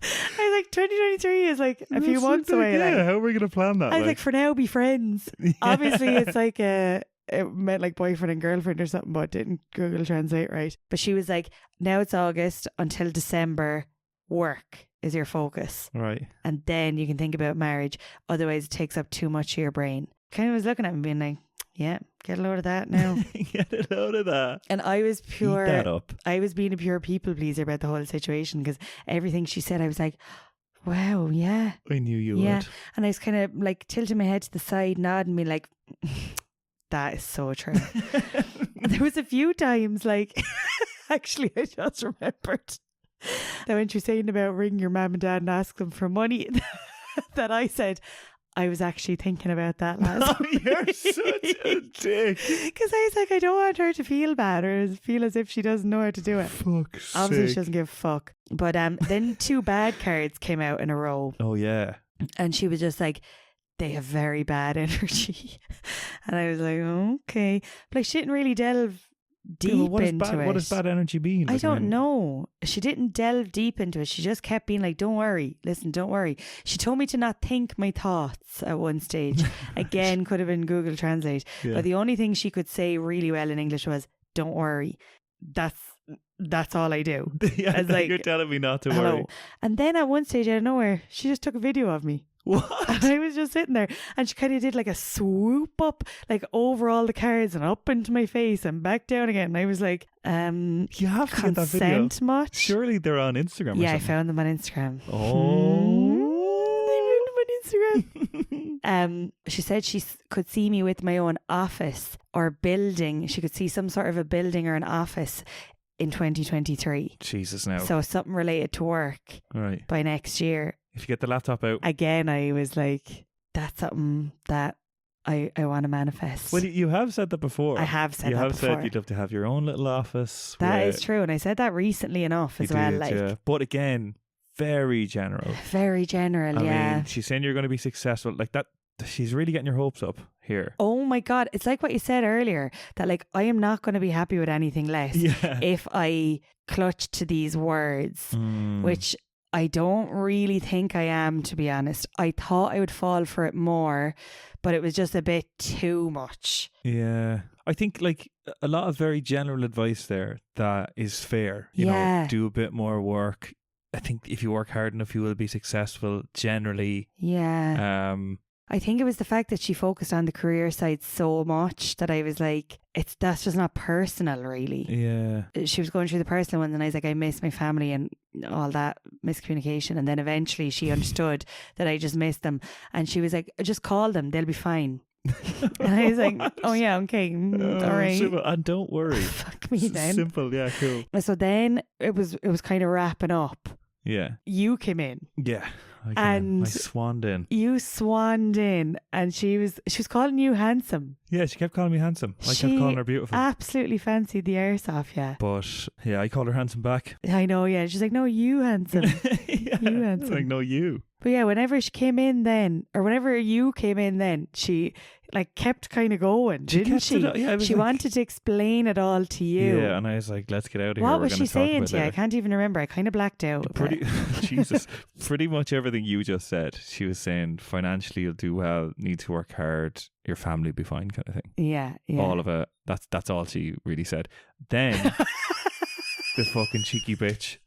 I was like, 2023 is like a few months away. Yeah, like. how are we going to plan that? I was like, for now, be friends. Yeah. Obviously, it's like it meant like boyfriend and girlfriend or something, but it didn't Google Translate right. But she was like, now it's August until December, work is your focus. Right. And then you can think about marriage. Otherwise, it takes up too much of your brain. Kind of was looking at me being like, yeah, get a load of that now. Get a load of that. And I was pure. Eat that up. I was being a pure people pleaser about the whole situation, because everything she said, I was like, wow, yeah. I knew you Yeah. would. And I was kind of like tilting my head to the side, nodding me like, that is so true. There was a few times, like, actually, I just remembered that when she was saying about ring your mum and dad and ask them for money, that I said, I was actually thinking about that last week. You're such a dick. Because I was like, I don't want her to feel bad or feel as if she doesn't know how to do it. Fuck's Obviously, she sake. doesn't give a fuck. But then two bad cards came out in a row. Oh, yeah. And she was just like, they have very bad energy. And I was like, okay. But like, she didn't really delve deep into it. What does bad energy mean? I Like, don't mean- know. She didn't delve deep into it. She just kept being like, don't worry. Listen, don't worry. She told me to not think my thoughts at one stage. Again, could have been Google Translate. Yeah. But the only thing she could say really well in English was, don't worry. That's all I do. Yeah, As like, you're telling me not to hello. worry. And then at one stage out of nowhere, she just took a video of me. What? And I was just sitting there, and she kind of did like a swoop up, like over all the cards and up into my face and back down again. And I was like, You have to get that video. consent much? Surely they're on Instagram or Yeah, I something. found them on Instagram. Oh. I found them on Instagram. She said she could see me with my own office or building. She could see some sort of a building or an office in 2023. Jesus, now. So something related to work All right. by next year. If you get the laptop out. Again, I was like, that's something that I want to manifest. Well, you have said that before. I have said you that have before. said you'd love to have your own little office. That where is true. And I said that recently enough you as well. did, Like, yeah. But again, very general. very general, I yeah. mean, she's saying you're going to be successful. Like that, she's really getting your hopes up here. Oh my God. It's like what you said earlier, that like, I am not going to be happy with anything less Yeah. if I clutch to these words, which I don't really think I am, to be honest. I thought I would fall for it more, but it was just a bit too much. Yeah. I think like a lot of very general advice there that is fair. You Yeah. know, do a bit more work. I think if you work hard enough, you will be successful generally. Yeah. I think it was the fact that she focused on the career side so much that I was like, that's just not personal, really. Yeah. She was going through the personal ones, and I was like, I miss my family and all that miscommunication. And then eventually she understood that I just missed them, and she was like, just call them, they'll be fine. And I was like, oh yeah, okay, all right. Simple. And don't worry. Fuck me then. Simple, yeah, cool. So then it was kind of wrapping up. Yeah. You came in. Yeah. And I swanned in. You swanned in, and she was calling you handsome. Yeah, she kept calling me handsome. I She kept calling her beautiful. Absolutely fancied the arse off you. But yeah, I called her handsome back. I know, yeah. She's like, no, you handsome. Yeah. You handsome. Like, no, you. But yeah, whenever she came in then, or whenever you came in then, she like kept kind of going, didn't she? Yeah, she wanted to explain it all to you. Yeah, and I was like, let's get out of here. What We're was gonna she talk saying about to you? I later. can't even remember. I kind of blacked out. Pretty Jesus. Pretty much everything you just said. She was saying financially you'll do well, need to work hard, your family will be fine, kind of thing. Yeah, yeah. All of it. That's all she really said. Then the fucking cheeky bitch.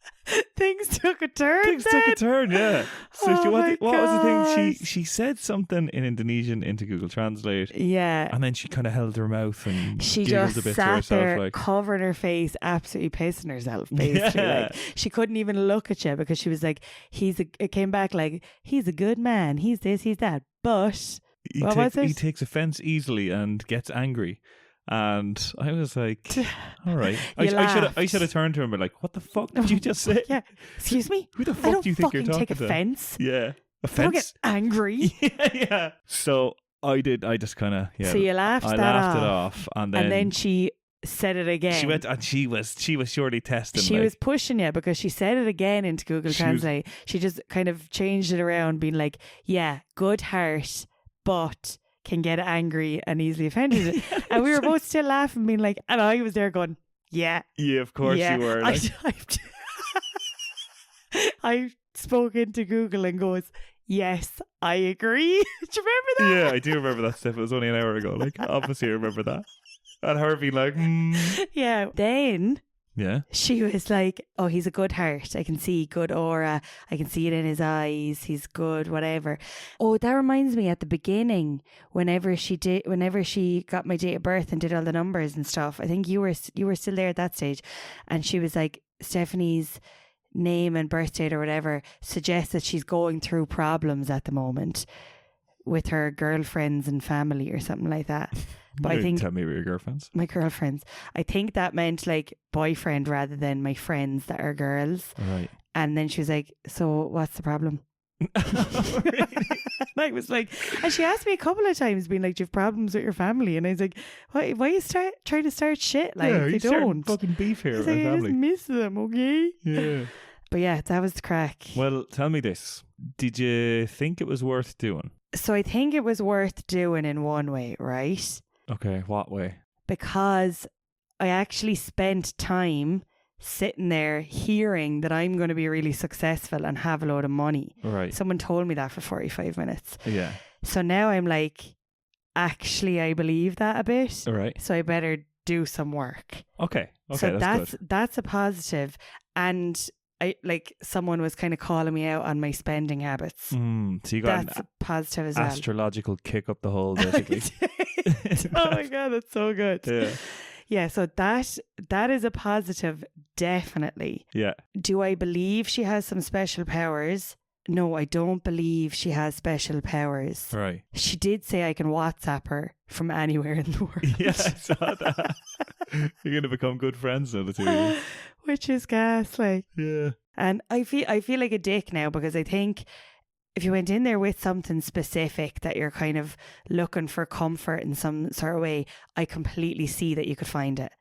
Things took a turn. Things took a turn, yeah. So Oh my what was the thing? gosh. She said something in Indonesian into Google Translate. Yeah. And then she kind of held her mouth and She giggled just a bit to sat herself, there, like, covering her face, absolutely pissing herself, basically. Yeah. Like, she couldn't even look at you because she was like, it came back like, he's a good man, he's this, he's that. But, what was it? he takes offense easily and gets angry. And I was like, all right. You I should have turned to him and been like, what the fuck did you just say? Yeah. Excuse me? Who the I fuck don't do you think you're fucking talking take to? offense. Yeah. I don't get Offense? angry. Yeah. So I just kind of, yeah. So you laughed I that laughed off. it off. And then she said it again. she went, and she was surely testing. She like, was pushing you because she said it again into Google Translate. She just kind of changed it around, being like, yeah, good heart, but can get angry and easily offended. And we were both still laughing, being like, and I was there going, yeah. Yeah, of course yeah. you were. I Like, typed, I spoke into Google and goes, yes, I agree. Do you remember that? yeah, I do remember that stuff. It was only an hour ago. Like, obviously I remember that. And her being like, Yeah. Then yeah. she was like, oh, he's a good heart. I can see good aura. I can see it in his eyes. He's good, whatever. Oh, that reminds me at the beginning, whenever she got my date of birth and did all the numbers and stuff, I think you were still there at that stage. And she was like, Stephanie's name and birth date or whatever suggests that she's going through problems at the moment with her girlfriends and family or something like that. But I think Tell me about your girlfriends. my girlfriends. I think that meant like boyfriend rather than my friends that are girls. Right. And then she was like, so what's the problem? Really? And I was like, and she asked me a couple of times, being like, do you have problems with your family? And I was like, why you trying to start shit? Like, yeah, they don't. fucking beef here I with was like, my I just family. miss them, okay? Yeah. But yeah, that was the crack. Well, tell me this. Did you think it was worth doing? So I think it was worth doing in one way, right? Okay, what way? Because I actually spent time sitting there hearing that I'm going to be really successful and have a load of money. Right. Someone told me that for 45 minutes. Yeah. So now I'm like, actually, I believe that a bit. All right. So I better do some work. Okay. Okay, So that's good. that's a positive. And I like someone was kind of calling me out on my spending habits. So you got That's an a positive as well. astrological kick up the hole, basically. Oh my God, that's so good. Yeah. Yeah, so that is a positive, definitely. Yeah. Do I believe she has some special powers? No, I don't believe she has special powers. Right. She did say I can WhatsApp her from anywhere in the world. Yeah, I saw that. You're going to become good friends now, the two of you. Which is gas, like. Yeah. And I feel like a dick now because I think if you went in there with something specific that you're kind of looking for comfort in some sort of way, I completely see that you could find it.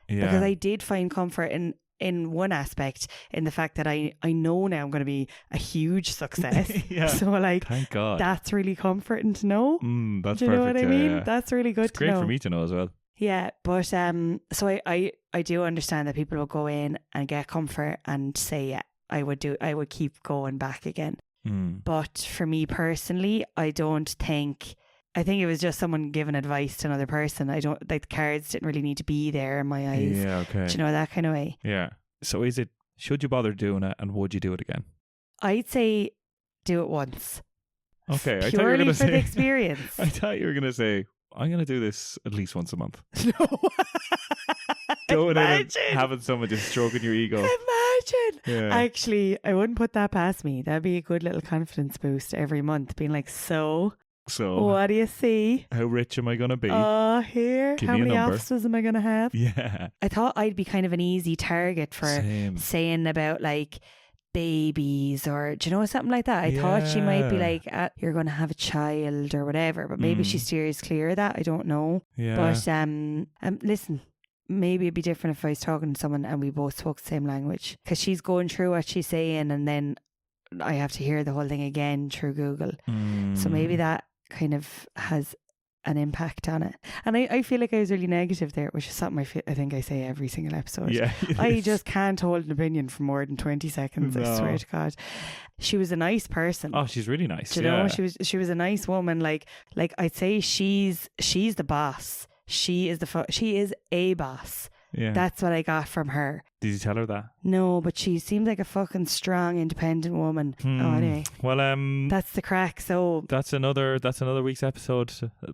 Yeah. Because I did find comfort in one aspect, in the fact that I know now I'm going to be a huge success. Yeah. So like, Thank God. that's really comforting to know. That's Do you know perfect. what I mean? Yeah. That's really good It's to great know. for me to know as well. Yeah, but so I do understand that people will go in and get comfort and say, yeah, I would keep going back again. But for me personally, I think it was just someone giving advice to another person. I don't like the cards didn't really need to be there in my eyes. Yeah, okay. Do you know, that kind of way? Yeah. So should you bother doing it, and would you do it again? I'd say do it once. Okay, I thought you were Purely going for to the say. experience. I thought you were going to say, I'm going to do this at least once a month. No. Going in and Imagine. having someone just stroking your ego. Imagine. Yeah. Actually, I wouldn't put that past me. That'd be a good little confidence boost every month. Being like, so what do you see? How rich am I going to be? Here. Give How me a many number. offices am I going to have? Yeah. I thought I'd be kind of an easy target for Same. saying about like babies or do you know something like that. I thought she might be Yeah. like you're going to have a child or whatever, but maybe she steers clear of that. I don't know. Yeah. But listen, maybe it'd be different if I was talking to someone and we both spoke the same language, because she's going through what she's saying and then I have to hear the whole thing again through Google. So maybe that kind of has an impact on it. And I feel like I was really negative there, which is something I think I say every single episode. Yeah. I just can't hold an opinion for more than 20 seconds. I swear to God. She was a nice person. Oh, she's really nice. Do you know, she was a nice woman. Like I'd say she's the boss. She is a boss. Yeah. That's what I got from her. Did you tell her that? No, but she seems like a fucking strong, independent woman. Oh, anyway. Well, that's the crack. So that's another week's episode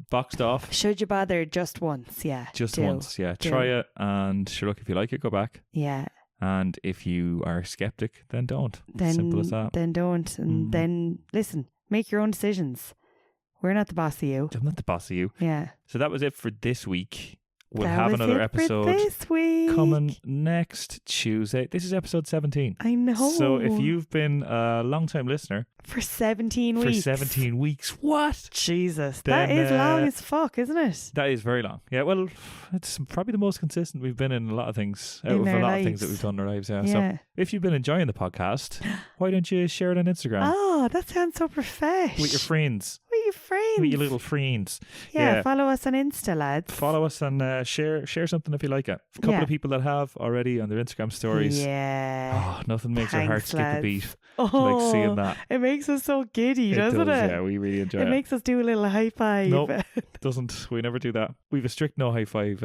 boxed off. Should you bother just once? Yeah. Just once, yeah. Try it, and sure, look, if you like it, go back. Yeah. And if you are a skeptic, then don't. Then, simple as that. Then don't. And then listen, make your own decisions. We're not the boss of you. I'm not the boss of you. Yeah. So that was it for this week. We'll That have was another it for episode this week. coming next Tuesday. This is episode 17. I know. So if you've been a long-time listener for 17 weeks. For 17 weeks. What? Jesus. Then, that is long as fuck, isn't it? That is very long. Yeah, well, it's probably the most consistent we've been in a lot of things. Out In of a our lot lives. of things that we've done in our lives. Yeah. Yeah. So if you've been enjoying the podcast, why don't you share it on Instagram? Oh, that sounds so profesh. With your friends. With your friends. With your little friends. Yeah, follow us on Insta, lads. Follow us and share something if you like it. A couple of people that have already on their Instagram stories. Yeah. Oh, nothing makes our heart skip a beat. Oh, like seeing that. It makes us so giddy, doesn't it? Yeah, we really enjoy it. It makes us do a little high five. Nope, doesn't. We never do that. We have a strict no high five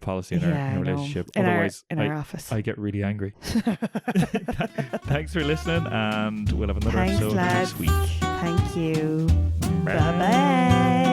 policy in our relationship. Otherwise, in our office, I get really angry. Thanks for listening, and we'll have another episode lads. next week. Thank you. Bye. Bye bye.